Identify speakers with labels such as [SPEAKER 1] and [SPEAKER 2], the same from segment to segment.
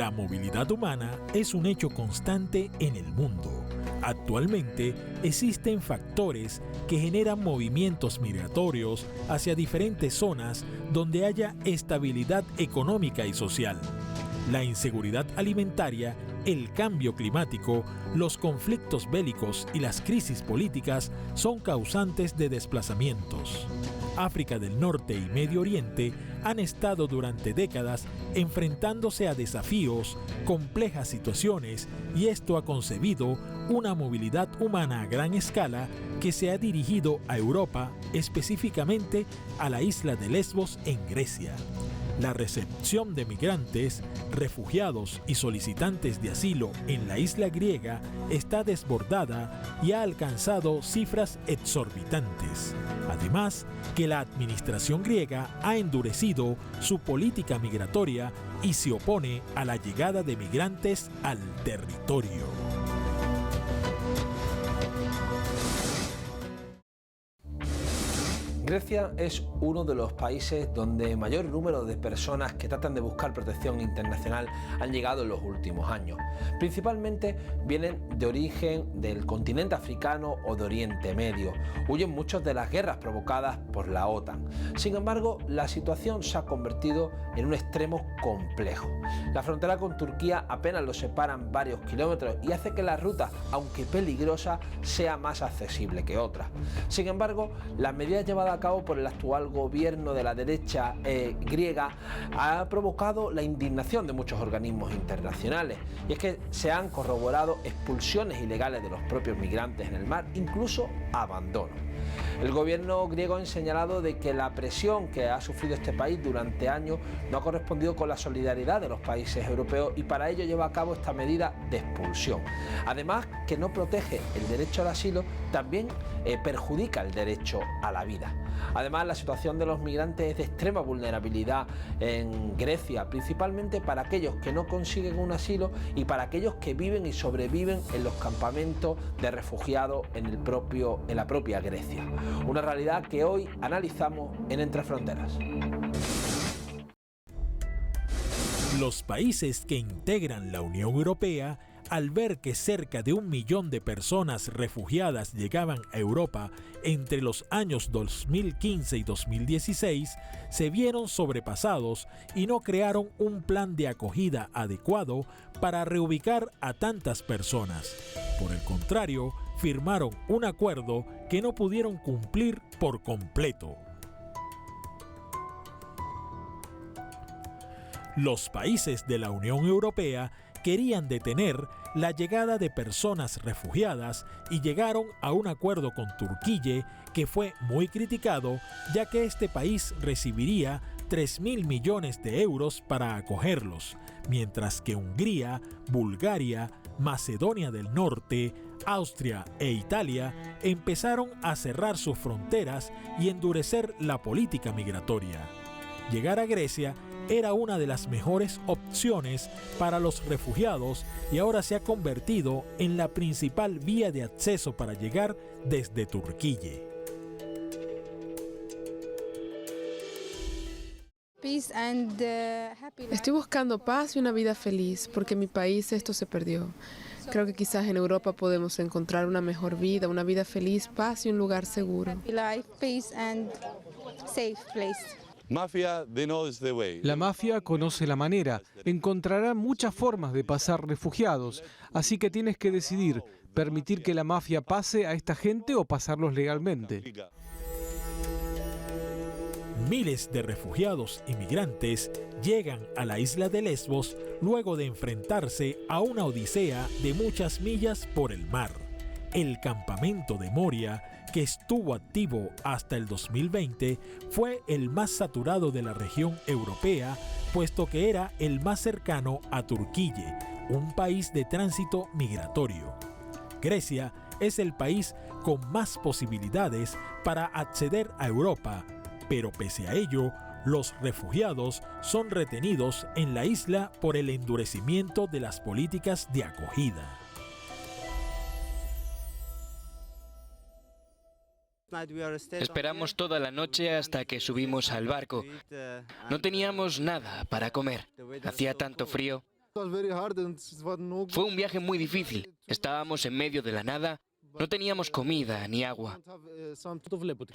[SPEAKER 1] La movilidad humana es un hecho constante en el mundo. Actualmente existen factores que generan movimientos migratorios hacia diferentes zonas donde haya estabilidad económica y social. La inseguridad alimentaria, el cambio climático, los conflictos bélicos y las crisis políticas son causantes de desplazamientos. África del Norte y Medio Oriente han estado durante décadas enfrentándose a desafíos, complejas situaciones, y esto ha concebido una movilidad humana a gran escala que se ha dirigido a Europa, específicamente a la isla de Lesbos en Grecia. La recepción de migrantes, refugiados y solicitantes de asilo en la isla griega está desbordada y ha alcanzado cifras exorbitantes. Además, que la administración griega ha endurecido su política migratoria y se opone a la llegada de migrantes al territorio.
[SPEAKER 2] Grecia es uno de los países donde mayor número de personas que tratan de buscar protección internacional han llegado en los últimos años. Principalmente vienen de origen del continente africano o de Oriente Medio. Huyen muchos de las guerras provocadas por la OTAN. Sin embargo, la situación se ha convertido en un extremo complejo. La frontera con Turquía apenas lo separan varios kilómetros y hace que la ruta, aunque peligrosa, sea más accesible que otras. Sin embargo, las medidas llevadas a cabo por el actual gobierno de la derecha griega ha provocado la indignación de muchos organismos internacionales, y es que se han corroborado expulsiones ilegales de los propios migrantes en el mar, incluso abandono. El gobierno griego ha señalado de que la presión que ha sufrido este país durante años no ha correspondido con la solidaridad de los países europeos y para ello lleva a cabo esta medida de expulsión. Además, que no protege el derecho al asilo, también perjudica el derecho a la vida. Además, la situación de los migrantes es de extrema vulnerabilidad en Grecia, principalmente para aquellos que no consiguen un asilo y para aquellos que viven y sobreviven en los campamentos de refugiados en la propia Grecia. Una realidad que hoy analizamos en Entre Fronteras.
[SPEAKER 1] Los países que integran la Unión Europea, al ver que cerca de 1 millón de personas refugiadas llegaban a Europa entre los años 2015 y 2016, se vieron sobrepasados y no crearon un plan de acogida adecuado para reubicar a tantas personas. Por el contrario, firmaron un acuerdo que no pudieron cumplir por completo. Los países de la Unión Europea querían detener la llegada de personas refugiadas y llegaron a un acuerdo con Turquía que fue muy criticado, ya que este país recibiría 3.000 millones de euros para acogerlos, mientras que Hungría, Bulgaria, Macedonia del Norte, Austria e Italia empezaron a cerrar sus fronteras y endurecer la política migratoria. Llegar a Grecia era una de las mejores opciones para los refugiados y ahora se ha convertido en la principal vía de acceso para llegar desde Turquía.
[SPEAKER 3] Estoy buscando paz y una vida feliz porque en mi país esto se perdió. Creo que quizás en Europa podemos encontrar una mejor vida, una vida feliz, paz y un lugar seguro.
[SPEAKER 4] La mafia conoce la manera, encontrará muchas formas de pasar refugiados, así que tienes que decidir, permitir que la mafia pase a esta gente o pasarlos legalmente.
[SPEAKER 1] Miles de refugiados y migrantes llegan a la isla de Lesbos luego de enfrentarse a una odisea de muchas millas por el mar. El campamento de Moria, que estuvo activo hasta el 2020, fue el más saturado de la región europea, puesto que era el más cercano a Turquía, un país de tránsito migratorio. Grecia es el país con más posibilidades para acceder a Europa, pero pese a ello, los refugiados son retenidos en la isla por el endurecimiento de las políticas de acogida.
[SPEAKER 5] Esperamos toda la noche hasta que subimos al barco. No teníamos nada para comer. Hacía tanto frío. Fue un viaje muy difícil. Estábamos en medio de la nada, no teníamos comida ni agua.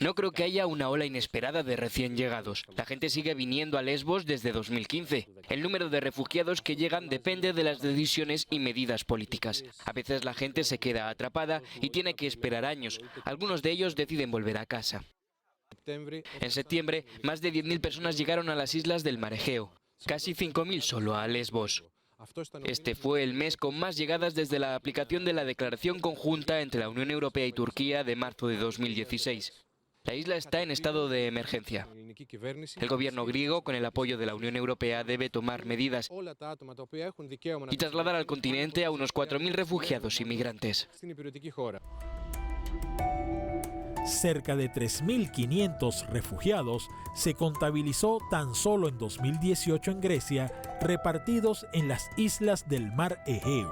[SPEAKER 5] No creo que haya una ola inesperada de recién llegados. La gente sigue viniendo a Lesbos desde 2015. El número de refugiados que llegan depende de las decisiones y medidas políticas. A veces la gente se queda atrapada y tiene que esperar años. Algunos de ellos deciden volver a casa. En septiembre, más de 10.000 personas llegaron a las islas del Mar Egeo. Casi 5.000 solo a Lesbos. Este fue el mes con más llegadas desde la aplicación de la declaración conjunta entre la Unión Europea y Turquía de marzo de 2016. La isla está en estado de emergencia. El gobierno griego, con el apoyo de la Unión Europea, debe tomar medidas y trasladar al continente a unos 4.000 refugiados y migrantes.
[SPEAKER 1] Cerca de 3.500 refugiados se contabilizó tan solo en 2018 en Grecia, repartidos en las islas del Mar Egeo.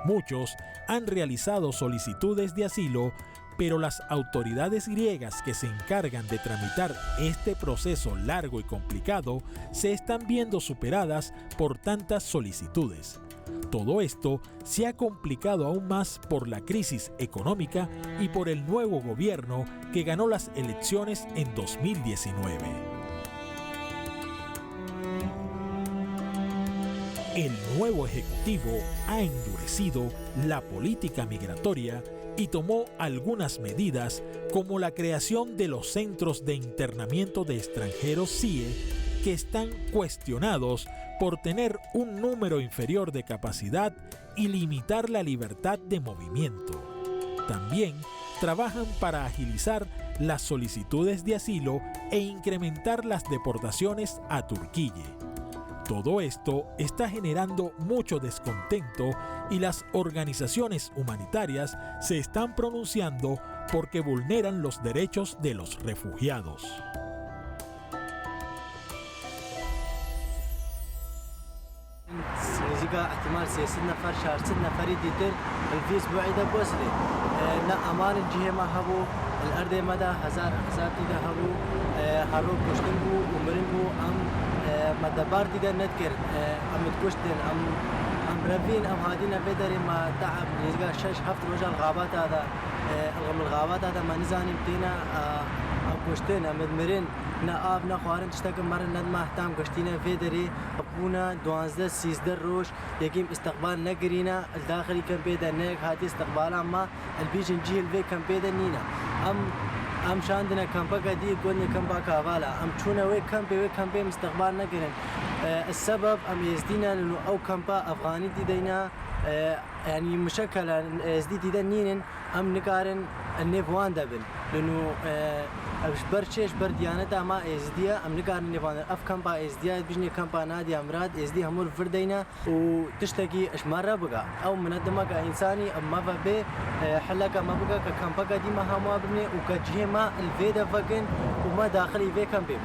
[SPEAKER 1] Muchos han realizado solicitudes de asilo, pero las autoridades griegas que se encargan de tramitar este proceso largo y complicado se están viendo superadas por tantas solicitudes. Todo esto se ha complicado aún más por la crisis económica y por el nuevo gobierno que ganó las elecciones en 2019. El nuevo ejecutivo ha endurecido la política migratoria y tomó algunas medidas como la creación de los centros de internamiento de extranjeros CIE, que están cuestionados por tener un número inferior de capacidad y limitar la libertad de movimiento. También trabajan para agilizar las solicitudes de asilo e incrementar las deportaciones a Turquía. Todo esto está generando mucho descontento y las organizaciones humanitarias se están pronunciando porque vulneran los derechos de los refugiados.
[SPEAKER 6] احتمال 6 نفر شهر 6 نفري ديتر الفيس بعيدة بوصلي لا أمان الجهة ما هبو الأرض مدى هزار تيدا هبو هارو كشتن بو ومرن بو أم مدبار تيدا نتكر أم تكشتن أم رفين أم هادينا بدري ما تعب نزقا 6-7 رجال الغابات هذا الغابات هذا ما نزاني بتينا كشتن أم مرن نا آب نا خوارن تشتاق مرن ند ما احتام كشتينا في دري بونا 12-13 روش يقيم استقبال نقرينا الداخلي كان بيدا نيك هاتي استقبال اما البيجن جيل في كان بيدا نينا ام شاندنا كامبا قدي قلنا كامبا كافالا ام تشونا وي كامبي مستقبال نقرن السبب ام يزدينا لانه او كامبا افغاني دي دينا يعني مشكلة ازدي دي نينن ام نقارن النيفوان دبن لانه برشش برديانة ما ازديا ام نقارن نيفوان اف كامبا ازديا بجني كامبا نادي امراد ازدي همور فردينا وتشتكي اش مرة بقى او منظمة كإنساني اما فبي حلقة ما بقى كامبا قديمة هما بني وكجهما الفيدا فقن وما داخلي في كامبي.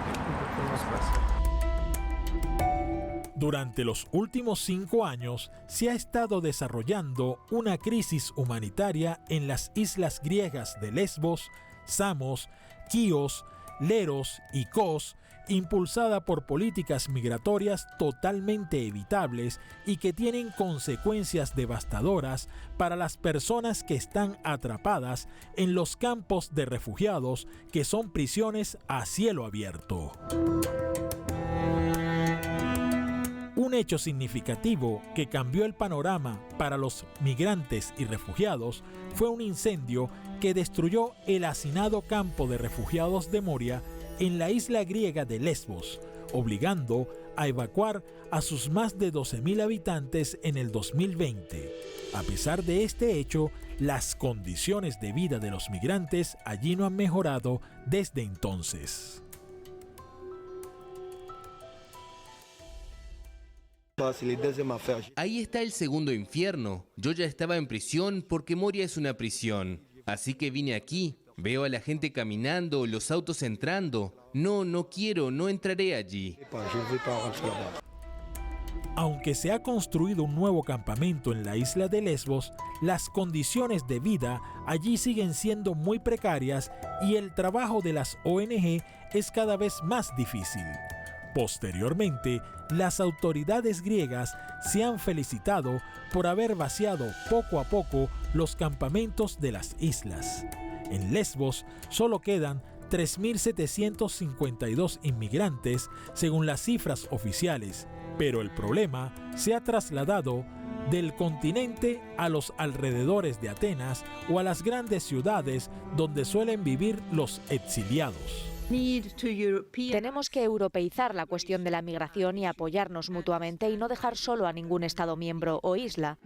[SPEAKER 1] Durante los últimos 5 años se ha estado desarrollando una crisis humanitaria en las islas griegas de Lesbos, Samos, Kíos, Leros y Kos, impulsada por políticas migratorias totalmente evitables y que tienen consecuencias devastadoras para las personas que están atrapadas en los campos de refugiados, que son prisiones a cielo abierto. Un hecho significativo que cambió el panorama para los migrantes y refugiados fue un incendio que destruyó el hacinado campo de refugiados de Moria en la isla griega de Lesbos, obligando a evacuar a sus más de 12.000 habitantes en el 2020. A pesar de este hecho, las condiciones de vida de los migrantes allí no han mejorado desde entonces.
[SPEAKER 7] Ahí está el segundo infierno. Yo ya estaba en prisión porque Moria es una prisión. Así que vine aquí. Veo a la gente caminando, los autos entrando. No quiero, no entraré allí.
[SPEAKER 1] Aunque se ha construido un nuevo campamento en la isla de Lesbos, las condiciones de vida allí siguen siendo muy precarias y el trabajo de las ONG es cada vez más difícil. Posteriormente, las autoridades griegas se han felicitado por haber vaciado poco a poco los campamentos de las islas. En Lesbos solo quedan 3.752 inmigrantes según las cifras oficiales, pero el problema se ha trasladado del continente a los alrededores de Atenas o a las grandes ciudades donde suelen vivir los exiliados.
[SPEAKER 8] Tenemos que europeizar la cuestión de la migración y apoyarnos mutuamente y no dejar solo a ningún Estado miembro o isla.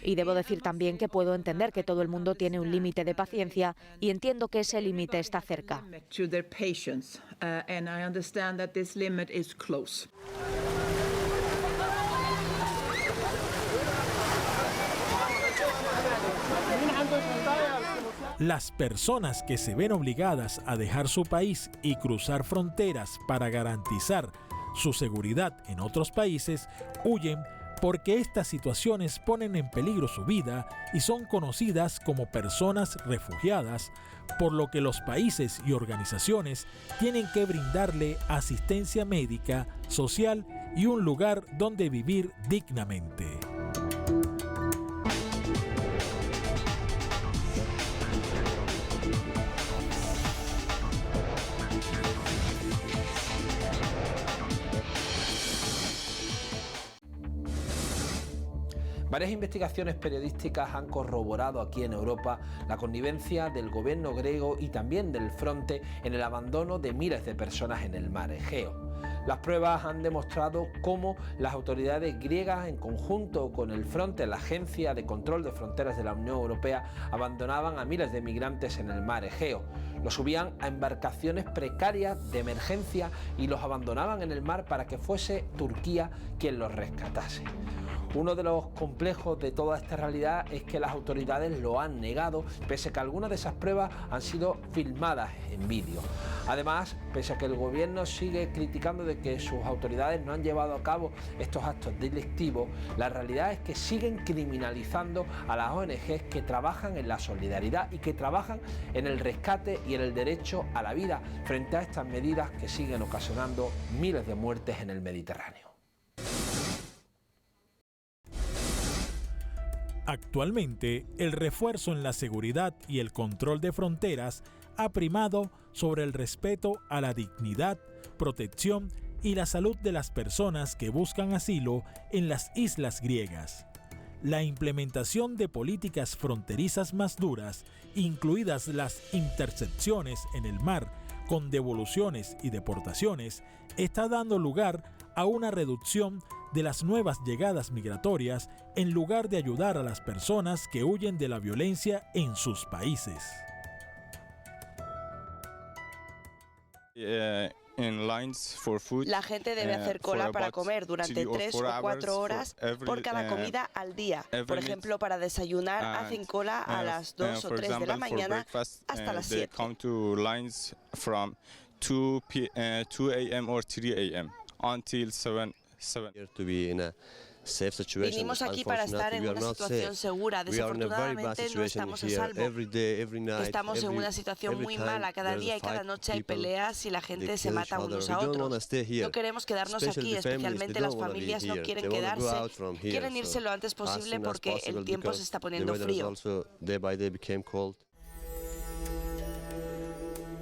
[SPEAKER 8] Y debo decir también que puedo entender que todo el mundo tiene un límite de paciencia y entiendo que ese límite está cerca.
[SPEAKER 1] Las personas que se ven obligadas a dejar su país y cruzar fronteras para garantizar su seguridad en otros países huyen porque estas situaciones ponen en peligro su vida y son conocidas como personas refugiadas, por lo que los países y organizaciones tienen que brindarle asistencia médica, social y un lugar donde vivir dignamente.
[SPEAKER 2] Varias investigaciones periodísticas han corroborado aquí en Europa la connivencia del gobierno griego y también del Fronte en el abandono de miles de personas en el mar Egeo. Las pruebas han demostrado cómo las autoridades griegas, en conjunto con el Fronte, la Agencia de Control de Fronteras de la Unión Europea, abandonaban a miles de migrantes en el mar Egeo. Los subían a embarcaciones precarias de emergencia y los abandonaban en el mar para que fuese Turquía quien los rescatase. Uno de los complejos de toda esta realidad es que las autoridades lo han negado, pese a que algunas de esas pruebas han sido filmadas en vídeo. Además, pese a que el gobierno sigue criticando de que sus autoridades no han llevado a cabo estos actos delictivos, la realidad es que siguen criminalizando a las ONGs que trabajan en la solidaridad y que trabajan en el rescate y en el derecho a la vida frente a estas medidas que siguen ocasionando miles de muertes en el Mediterráneo.
[SPEAKER 1] Actualmente, el refuerzo en la seguridad y el control de fronteras ha primado sobre el respeto a la dignidad, protección y la salud de las personas que buscan asilo en las islas griegas. La implementación de políticas fronterizas más duras, incluidas las intercepciones en el mar con devoluciones y deportaciones, está dando lugar a una reducción de las nuevas llegadas migratorias en lugar de ayudar a las personas que huyen de la violencia en sus países.
[SPEAKER 9] La gente debe hacer cola para comer durante 3 o 4 horas por cada comida al día. Por ejemplo, para desayunar hacen cola a las 2 o 3 de la mañana hasta las 7. Vinimos aquí para estar en una situación segura. Desafortunadamente no estamos a salvo. Estamos en una situación muy mala. Cada día y cada noche hay peleas y la gente se mata unos a otros. No queremos quedarnos aquí, especialmente las familias no quieren quedarse. Quieren irse lo antes posible porque el tiempo se está poniendo frío.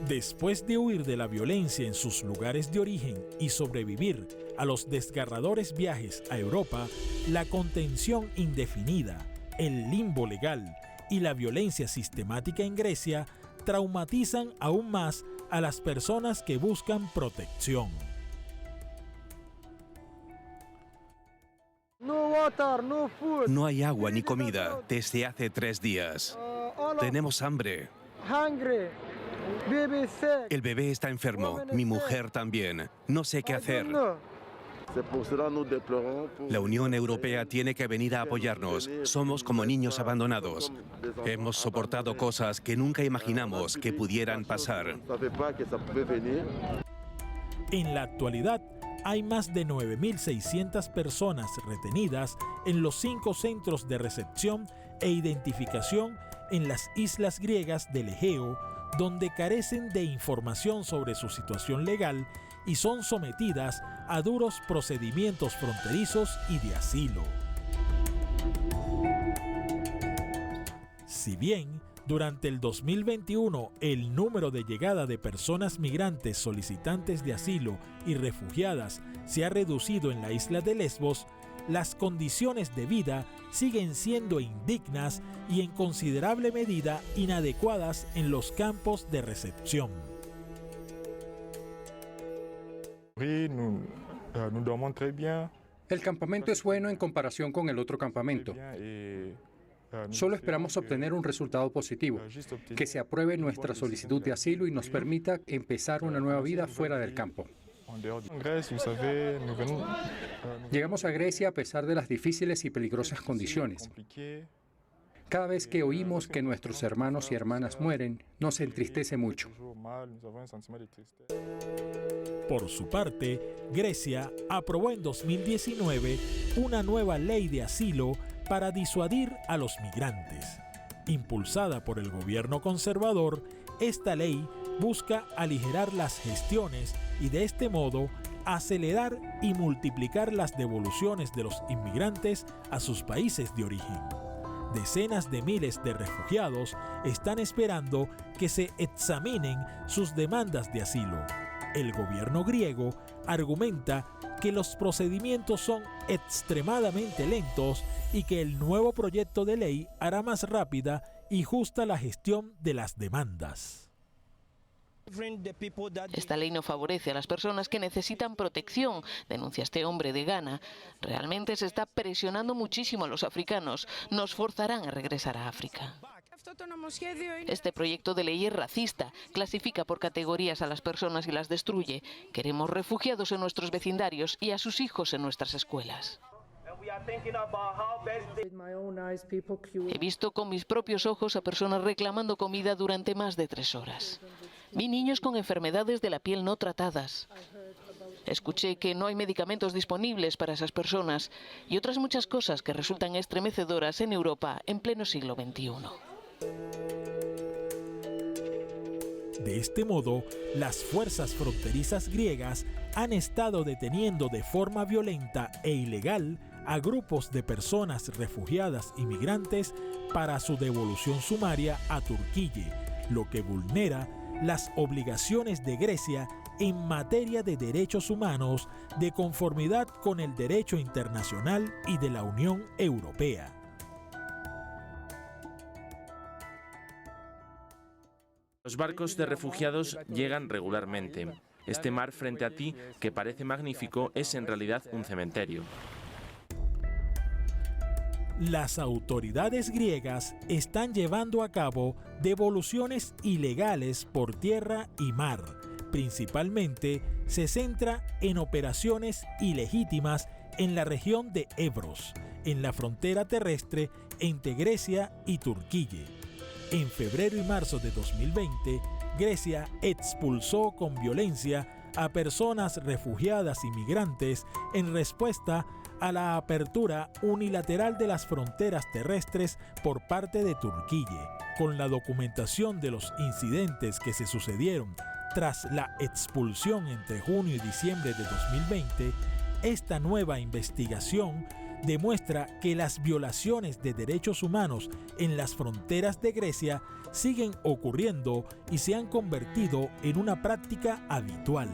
[SPEAKER 1] Después de huir de la violencia en sus lugares de origen y sobrevivir a los desgarradores viajes a Europa, la contención indefinida, el limbo legal y la violencia sistemática en Grecia traumatizan aún más a las personas que buscan protección.
[SPEAKER 10] No hay agua ni comida desde hace 3 días. Tenemos hambre. El bebé está enfermo, mi mujer también. No sé qué hacer. La Unión Europea tiene que venir a apoyarnos. Somos como niños abandonados. Hemos soportado cosas que nunca imaginamos que pudieran pasar.
[SPEAKER 1] En la actualidad, hay más de 9.600 personas retenidas en los 5 centros de recepción e identificación en las islas griegas del Egeo, donde carecen de información sobre su situación legal y son sometidas a duros procedimientos fronterizos y de asilo. Si bien durante el 2021 el número de llegada de personas migrantes solicitantes de asilo y refugiadas se ha reducido en la isla de Lesbos, las condiciones de vida siguen siendo indignas y en considerable medida inadecuadas en los campos de recepción.
[SPEAKER 11] El campamento es bueno en comparación con el otro campamento. Solo esperamos obtener un resultado positivo, que se apruebe nuestra solicitud de asilo y nos permita empezar una nueva vida fuera del campo. Llegamos a Grecia a pesar de las difíciles y peligrosas condiciones. Cada vez que oímos que nuestros hermanos y hermanas mueren, nos entristece mucho.
[SPEAKER 1] Por su parte, Grecia aprobó en 2019 una nueva ley de asilo para disuadir a los migrantes. Impulsada por el gobierno conservador, esta ley busca aligerar las gestiones y de este modo acelerar y multiplicar las devoluciones de los inmigrantes a sus países de origen. Decenas de miles de refugiados están esperando que se examinen sus demandas de asilo. El gobierno griego argumenta que los procedimientos son extremadamente lentos y que el nuevo proyecto de ley hará más rápida y justa la gestión de las demandas.
[SPEAKER 12] Esta ley no favorece a las personas que necesitan protección, denuncia este hombre de Ghana. Realmente se está presionando muchísimo a los africanos. Nos forzarán a regresar a África. Este proyecto de ley es racista, clasifica por categorías a las personas y las destruye. Queremos refugiados en nuestros vecindarios y a sus hijos en nuestras escuelas. He visto con mis propios ojos a personas reclamando comida durante más de 3 horas. Vi niños con enfermedades de la piel no tratadas. Escuché que no hay medicamentos disponibles para esas personas y otras muchas cosas que resultan estremecedoras en Europa en pleno siglo XXI.
[SPEAKER 1] De este modo, las fuerzas fronterizas griegas han estado deteniendo de forma violenta e ilegal a grupos de personas refugiadas y migrantes para su devolución sumaria a Turquía, lo que vulnera las obligaciones de Grecia en materia de derechos humanos de conformidad con el derecho internacional y de la Unión Europea.
[SPEAKER 13] Los barcos de refugiados llegan regularmente. Este mar frente a ti, que parece magnífico, es en realidad un cementerio.
[SPEAKER 1] Las autoridades griegas están llevando a cabo devoluciones ilegales por tierra y mar. Principalmente se centra en operaciones ilegítimas en la región de Evros, en la frontera terrestre entre Grecia y Turquía. En febrero y marzo de 2020, Grecia expulsó con violencia a personas refugiadas y migrantes en respuesta a la apertura unilateral de las fronteras terrestres por parte de Turquía. Con la documentación de los incidentes que se sucedieron tras la expulsión entre junio y diciembre de 2020, esta nueva investigación demuestra que las violaciones de derechos humanos en las fronteras de Grecia siguen ocurriendo y se han convertido en una práctica habitual.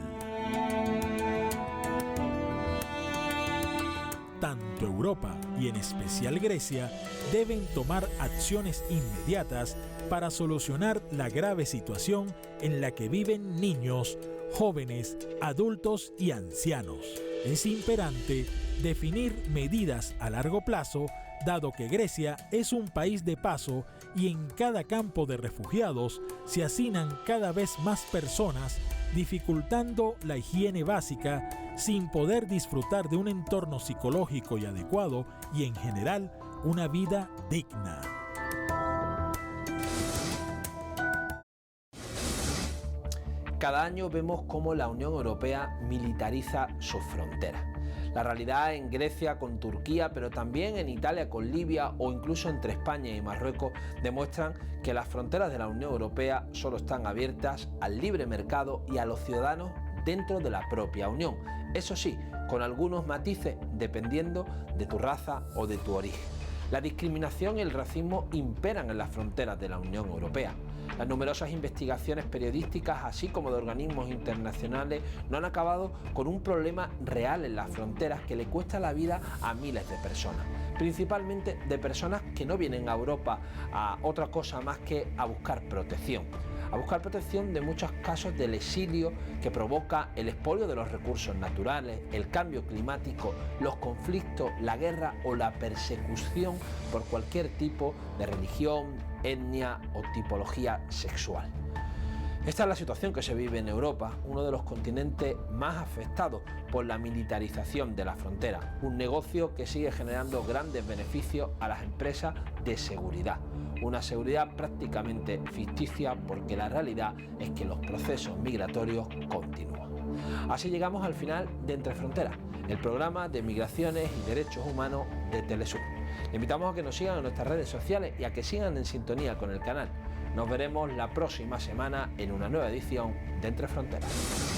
[SPEAKER 1] Tanto Europa y en especial Grecia deben tomar acciones inmediatas para solucionar la grave situación en la que viven niños, jóvenes, adultos y ancianos. Es imperante definir medidas a largo plazo, dado que Grecia es un país de paso y en cada campo de refugiados se hacinan cada vez más personas, dificultando la higiene básica, sin poder disfrutar de un entorno psicológico y adecuado y en general una vida digna.
[SPEAKER 2] Cada año vemos cómo la Unión Europea militariza sus fronteras. La realidad en Grecia con Turquía, pero también en Italia con Libia o incluso entre España y Marruecos demuestran que las fronteras de la Unión Europea solo están abiertas al libre mercado y a los ciudadanos dentro de la propia Unión. Eso sí, con algunos matices dependiendo de tu raza o de tu origen. La discriminación y el racismo imperan en las fronteras de la Unión Europea. Las numerosas investigaciones periodísticas, así como de organismos internacionales, no han acabado con un problema real en las fronteras que le cuesta la vida a miles de personas, principalmente de personas que no vienen a Europa a otra cosa más que a buscar protección. A buscar protección de muchos casos del exilio que provoca el expolio de los recursos naturales, el cambio climático, los conflictos, la guerra o la persecución por cualquier tipo de religión, etnia o tipología sexual. Esta es la situación que se vive en Europa, uno de los continentes más afectados por la militarización de la frontera, un negocio que sigue generando grandes beneficios a las empresas de seguridad. Una seguridad prácticamente ficticia porque la realidad es que los procesos migratorios continúan. Así llegamos al final de Entre Fronteras, el programa de migraciones y derechos humanos de Telesur. Le invitamos a que nos sigan en nuestras redes sociales y a que sigan en sintonía con el canal. Nos veremos la próxima semana en una nueva edición de Entre Fronteras.